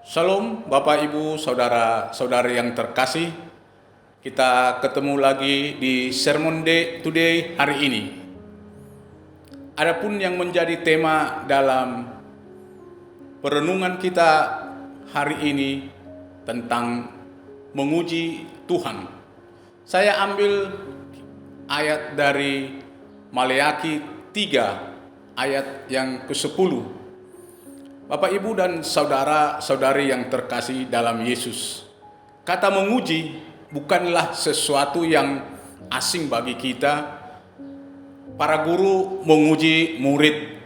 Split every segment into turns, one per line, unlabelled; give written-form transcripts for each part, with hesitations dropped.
Shalom Bapak Ibu Saudara-saudari yang terkasih. Kita ketemu lagi di Sermon Day Today hari ini. Adapun yang menjadi tema dalam perenungan kita hari ini tentang menguji Tuhan. Saya ambil ayat dari Maleakhi 3 ayat yang ke-10. Bapak, Ibu, dan saudara-saudari yang terkasih dalam Yesus, kata menguji bukanlah sesuatu yang asing bagi kita. Para guru menguji murid,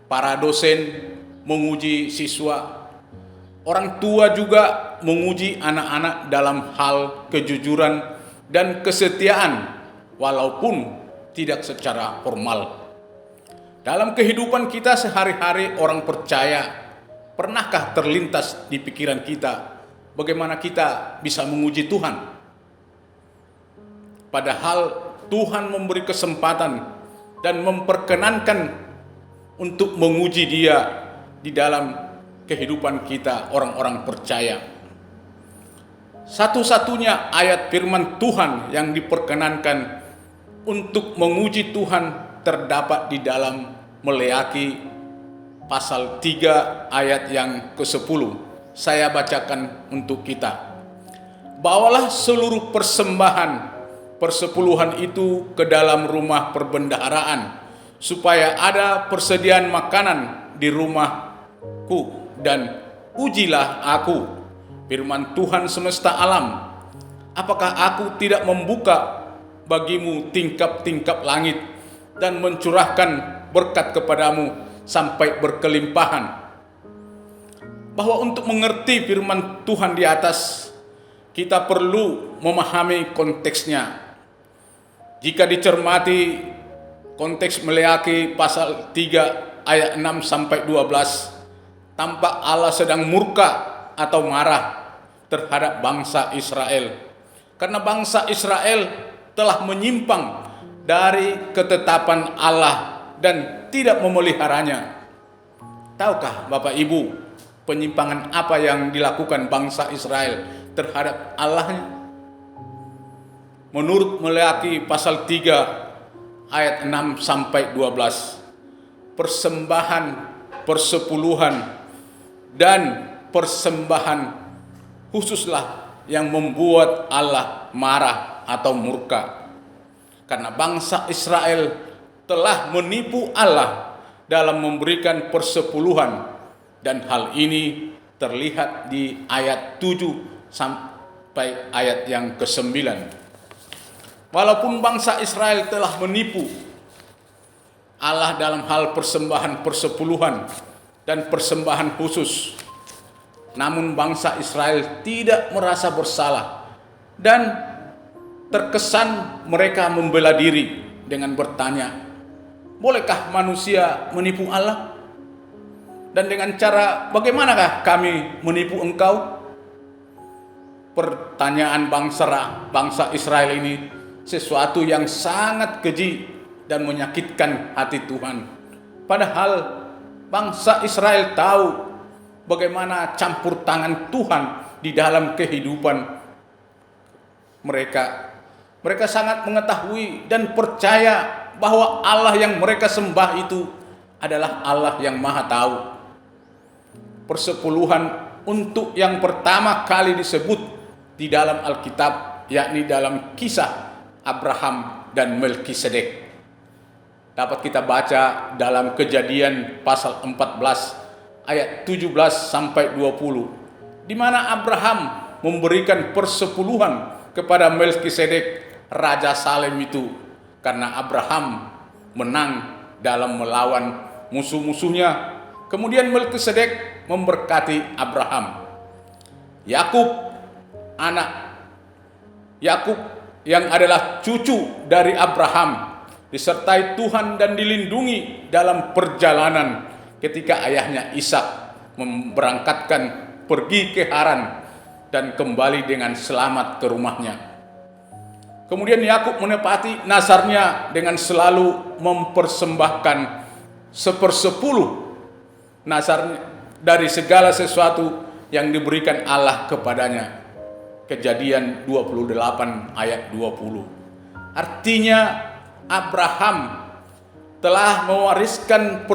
para dosen menguji siswa, orang tua juga menguji anak-anak dalam hal kejujuran dan kesetiaan, walaupun tidak secara formal. Dalam kehidupan kita sehari-hari orang percaya, pernahkah terlintas di pikiran kita bagaimana kita bisa menguji Tuhan? Padahal Tuhan memberi kesempatan dan memperkenankan untuk menguji Dia di dalam kehidupan kita orang-orang percaya. Satu-satunya ayat firman Tuhan yang diperkenankan untuk menguji Tuhan terdapat di dalam Maleakhi pasal 3 ayat yang ke-10. Saya bacakan untuk kita. Bawalah seluruh persembahan persepuluhan itu ke dalam rumah perbendaharaan, supaya ada persediaan makanan di rumahku, dan ujilah aku, firman Tuhan semesta alam, apakah aku tidak membuka bagimu tingkap-tingkap langit dan mencurahkan berkat kepadamu sampai berkelimpahan. Bahwa untuk mengerti firman Tuhan di atas, kita perlu memahami konteksnya. Jika dicermati konteks Maleakhi pasal 3 ayat 6 sampai 12, tampak Allah sedang murka atau marah terhadap bangsa Israel, karena bangsa Israel telah menyimpang dari ketetapan Allah dan tidak memeliharanya. Tahukah Bapak Ibu penyimpangan apa yang dilakukan bangsa Israel terhadap Allahnya? Menurut Maleakhi pasal 3 ayat 6 sampai 12, persembahan persepuluhan dan persembahan khususlah yang membuat Allah marah atau murka, karena bangsa Israel telah menipu Allah dalam memberikan persepuluhan, dan hal ini terlihat di ayat 7 sampai ayat yang ke-9. Walaupun bangsa Israel telah menipu Allah dalam hal persembahan persepuluhan dan persembahan khusus, namun bangsa Israel tidak merasa bersalah dan terkesan mereka membela diri dengan bertanya, bolehkah manusia menipu Allah? Dan dengan cara bagaimanakah kami menipu engkau? Pertanyaan bangsa Israel ini sesuatu yang sangat keji dan menyakitkan hati Tuhan. Padahal bangsa Israel tahu bagaimana campur tangan Tuhan di dalam kehidupan mereka. Mereka sangat mengetahui dan percaya bahwa Allah yang mereka sembah itu adalah Allah yang Maha Tahu. Persepuluhan untuk yang pertama kali disebut di dalam Alkitab, yakni dalam kisah Abraham dan Melkisedek. Dapat kita baca dalam Kejadian pasal 14 ayat 17 sampai 20, di mana Abraham memberikan persepuluhan kepada Melkisedek, raja Salem itu, karena Abraham menang dalam melawan musuh-musuhnya. Kemudian Melkisedek memberkati Abraham. Yakub yang adalah cucu dari Abraham disertai Tuhan dan dilindungi dalam perjalanan ketika ayahnya Ishak memberangkatkan pergi ke Haran dan kembali dengan selamat ke rumahnya. Kemudian Yakub menepati nazarnya dengan selalu mempersembahkan 1/10 nazarnya dari segala sesuatu yang diberikan Allah kepadanya. Kejadian 28 ayat 20. Artinya Abraham telah mewariskan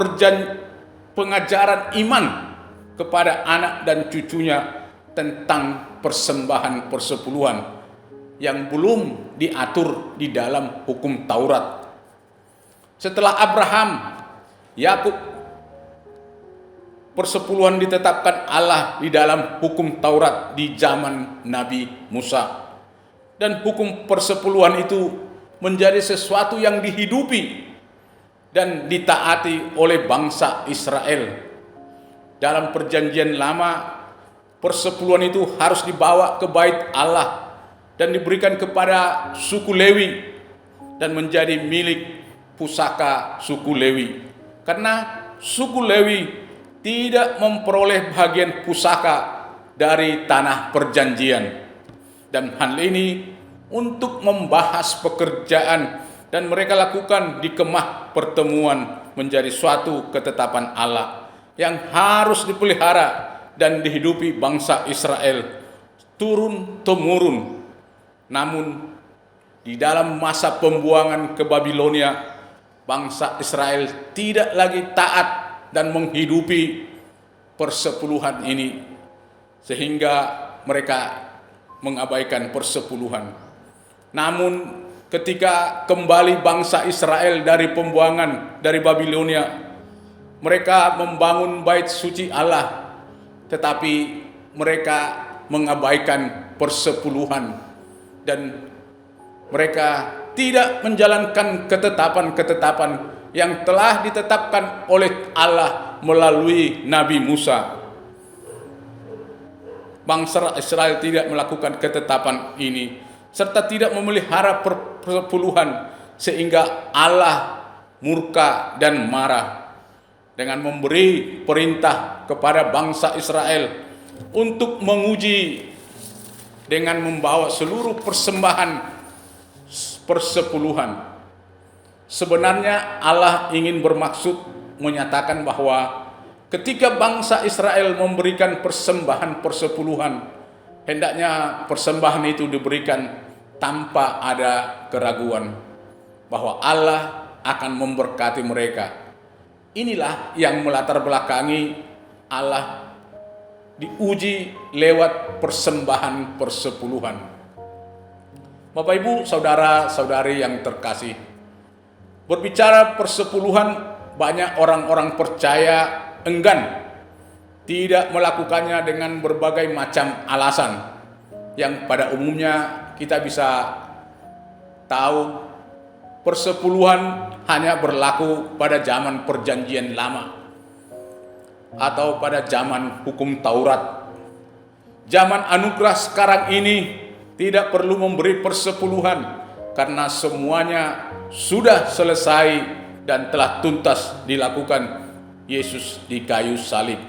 pengajaran iman kepada anak dan cucunya tentang persembahan persepuluhan yang belum diatur di dalam hukum Taurat. Setelah Abraham, Yakub, persepuluhan ditetapkan Allah di dalam hukum Taurat di zaman Nabi Musa. Dan hukum persepuluhan itu menjadi sesuatu yang dihidupi dan ditaati oleh bangsa Israel. Dalam perjanjian lama, persepuluhan itu harus dibawa ke bait Allah dan diberikan kepada suku Lewi dan menjadi milik pusaka suku Lewi. Karena suku Lewi tidak memperoleh bagian pusaka dari tanah perjanjian. Dan hal ini untuk membahas pekerjaan dan mereka lakukan di kemah pertemuan menjadi suatu ketetapan Allah yang harus dipelihara dan dihidupi bangsa Israel turun-temurun. Namun di dalam masa pembuangan ke Babilonia, bangsa Israel tidak lagi taat dan menghidupi persepuluhan ini, sehingga mereka mengabaikan persepuluhan. Namun ketika kembali bangsa Israel dari pembuangan dari Babilonia, mereka membangun bait suci Allah, tetapi mereka mengabaikan persepuluhan dan mereka tidak menjalankan ketetapan-ketetapan yang telah ditetapkan oleh Allah melalui Nabi Musa. Bangsa Israel tidak melakukan ketetapan ini serta tidak memelihara persepuluhan, sehingga Allah murka dan marah dengan memberi perintah kepada bangsa Israel untuk menguji dengan membawa seluruh persembahan persepuluhan. Sebenarnya Allah ingin bermaksud menyatakan bahwa ketika bangsa Israel memberikan persembahan persepuluhan, hendaknya persembahan itu diberikan tanpa ada keraguan bahwa Allah akan memberkati mereka. Inilah yang melatar belakangi Allah diuji lewat persembahan persepuluhan. Bapak Ibu, saudara-saudari yang terkasih, berbicara persepuluhan, banyak orang-orang percaya enggan, tidak melakukannya dengan berbagai macam alasan yang pada umumnya kita bisa tahu persepuluhan hanya berlaku pada zaman perjanjian lama atau pada zaman hukum Taurat. Zaman anugerah sekarang ini tidak perlu memberi persepuluhan karena semuanya sudah selesai dan telah tuntas dilakukan Yesus di kayu salib.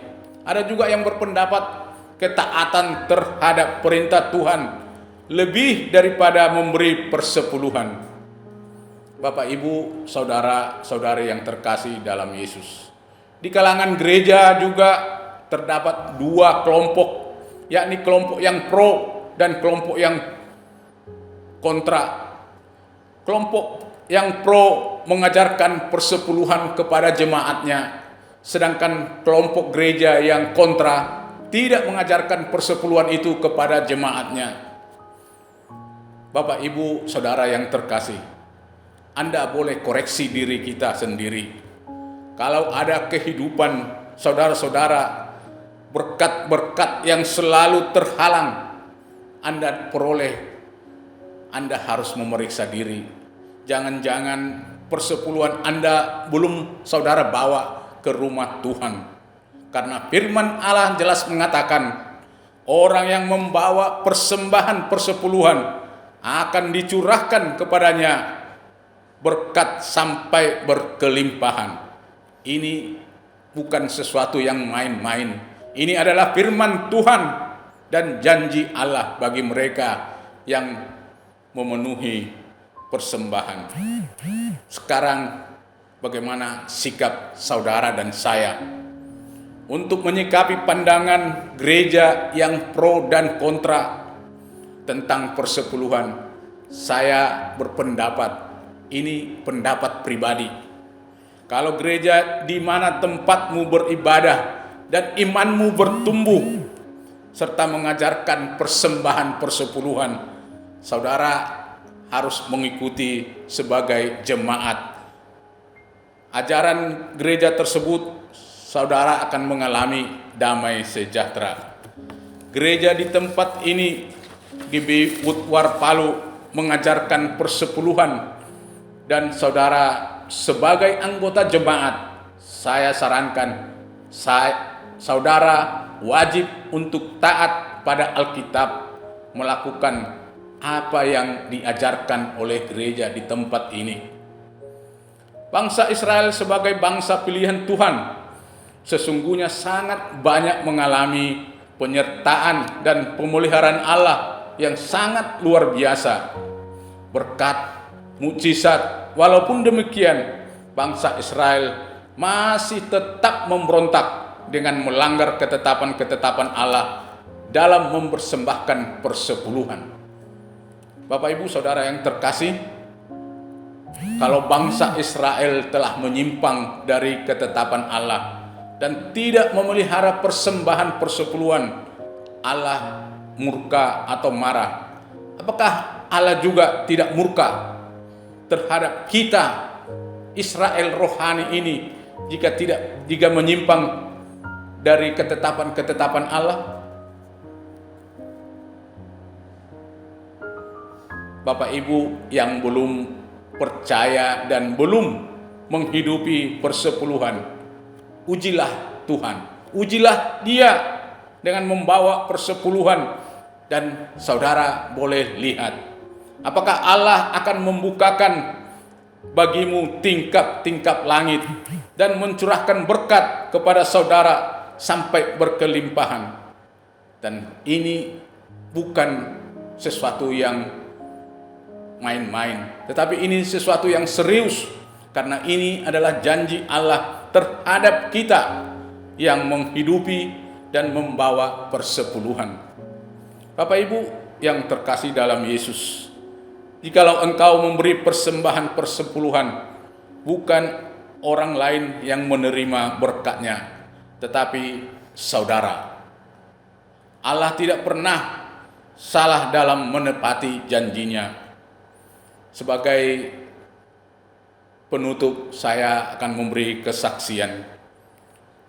Ada juga yang berpendapat ketaatan terhadap perintah Tuhan lebih daripada memberi persepuluhan. Bapak, Ibu, saudara-saudari yang terkasih dalam Yesus, di kalangan gereja juga terdapat dua kelompok, yakni kelompok yang pro dan kelompok yang kontra. Kelompok yang pro mengajarkan persepuluhan kepada jemaatnya, sedangkan kelompok gereja yang kontra tidak mengajarkan persepuluhan itu kepada jemaatnya. Bapak, Ibu, saudara yang terkasih, Anda boleh koreksi diri kita sendiri. Kalau ada kehidupan saudara-saudara, berkat-berkat yang selalu terhalang Anda peroleh, Anda harus memeriksa diri. Jangan-jangan persepuluhan Anda belum saudara bawa ke rumah Tuhan. Karena firman Allah jelas mengatakan, orang yang membawa persembahan persepuluhan akan dicurahkan kepadanya berkat sampai berkelimpahan. Ini bukan sesuatu yang main-main. Ini adalah firman Tuhan dan janji Allah bagi mereka yang memenuhi persembahan. Sekarang bagaimana sikap saudara dan saya? untuk menyikapi pandangan gereja yang pro dan kontra tentang persepuluhan, saya berpendapat, ini pendapat pribadi, kalau gereja di mana tempatmu beribadah dan imanmu bertumbuh serta mengajarkan persembahan persepuluhan, saudara harus mengikuti sebagai jemaat. Ajaran gereja tersebut, saudara akan mengalami damai sejahtera. Gereja di tempat ini, GBI Woodward Palu, mengajarkan persepuluhan, dan saudara sebagai anggota jemaat, saya sarankan saudara wajib untuk taat pada Alkitab, melakukan apa yang diajarkan oleh gereja di tempat ini. Bangsa Israel sebagai bangsa pilihan Tuhan sesungguhnya sangat banyak mengalami penyertaan dan pemeliharaan Allah yang sangat luar biasa. Berkat mukjizat, walaupun demikian bangsa Israel masih tetap memberontak dengan melanggar ketetapan-ketetapan Allah dalam mempersembahkan persepuluhan. Bapak Ibu Saudara yang terkasih, kalau bangsa Israel telah menyimpang dari ketetapan Allah dan tidak memelihara persembahan persepuluhan, Allah murka atau marah. Apakah Allah juga tidak murka terhadap kita, Israel rohani ini, jika menyimpang dari ketetapan-ketetapan Allah? Bapak Ibu yang belum percaya dan belum menghidupi persepuluhan, ujilah Tuhan, ujilah Dia dengan membawa persepuluhan, dan saudara boleh lihat apakah Allah akan membukakan bagimu tingkap-tingkap langit dan mencurahkan berkat kepada saudara sampai berkelimpahan. Dan ini bukan sesuatu yang main-main, tetapi ini sesuatu yang serius, karena ini adalah janji Allah terhadap kita yang menghidupi dan membawa persepuluhan. Bapak Ibu yang terkasih dalam Yesus, jikalau engkau memberi persembahan persepuluhan, bukan orang lain yang menerima berkatnya, tetapi saudara. Allah tidak pernah salah dalam menepati janjinya. Sebagai penutup, saya akan memberi kesaksian.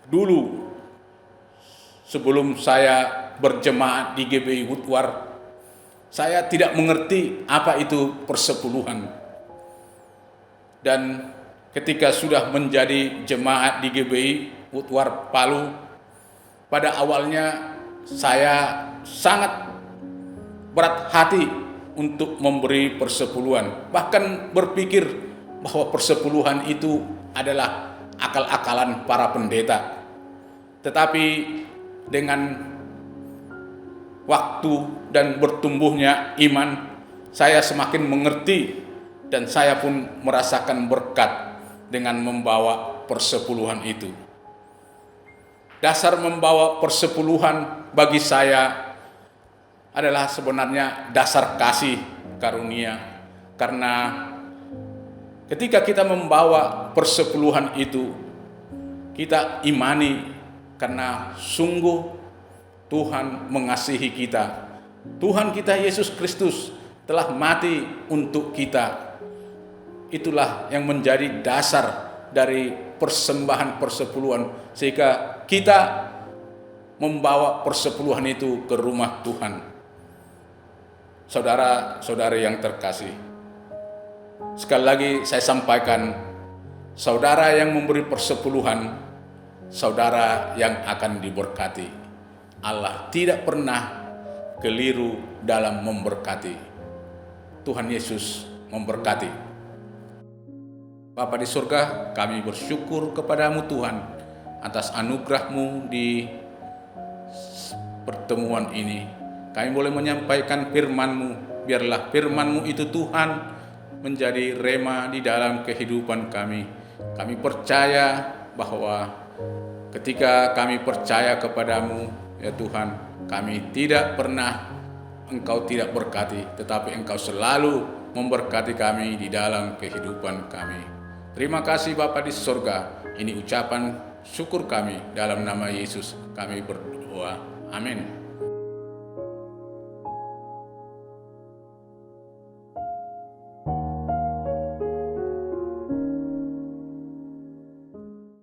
Dulu sebelum saya berjemaat di GBI Woodward, saya tidak mengerti apa itu persepuluhan. Dan ketika sudah menjadi jemaat di GBI Woodward Palu, pada awalnya saya sangat berat hati untuk memberi persepuluhan, bahkan berpikir bahwa persepuluhan itu adalah akal-akalan para pendeta. Tetapi dengan waktu dan bertumbuhnya iman, saya semakin mengerti dan saya pun merasakan berkat dengan membawa persepuluhan itu. Dasar membawa persepuluhan bagi saya adalah sebenarnya dasar kasih karunia, karena ketika kita membawa persepuluhan itu, kita imani karena sungguh Tuhan mengasihi kita. Tuhan kita Yesus Kristus telah mati untuk kita. Itulah yang menjadi dasar dari persembahan persepuluhan, sehingga kita membawa persepuluhan itu ke rumah Tuhan. Saudara-saudari yang terkasih, sekali lagi saya sampaikan, saudara yang memberi persepuluhan, saudara yang akan diberkati. Allah tidak pernah keliru dalam memberkati. Tuhan Yesus memberkati. Bapa di surga, kami bersyukur kepadamu Tuhan atas anugerah-Mu di pertemuan ini. Kami boleh menyampaikan firman-Mu. Biarlah firman-Mu itu Tuhan menjadi rema di dalam kehidupan kami. Kami percaya bahwa Ketika kami percaya kepadamu, ya Tuhan, kami tidak pernah Engkau tidak berkati, tetapi Engkau selalu memberkati kami di dalam kehidupan kami. Terima kasih Bapa di surga. Ini ucapan syukur kami, dalam nama Yesus kami berdoa. Amin.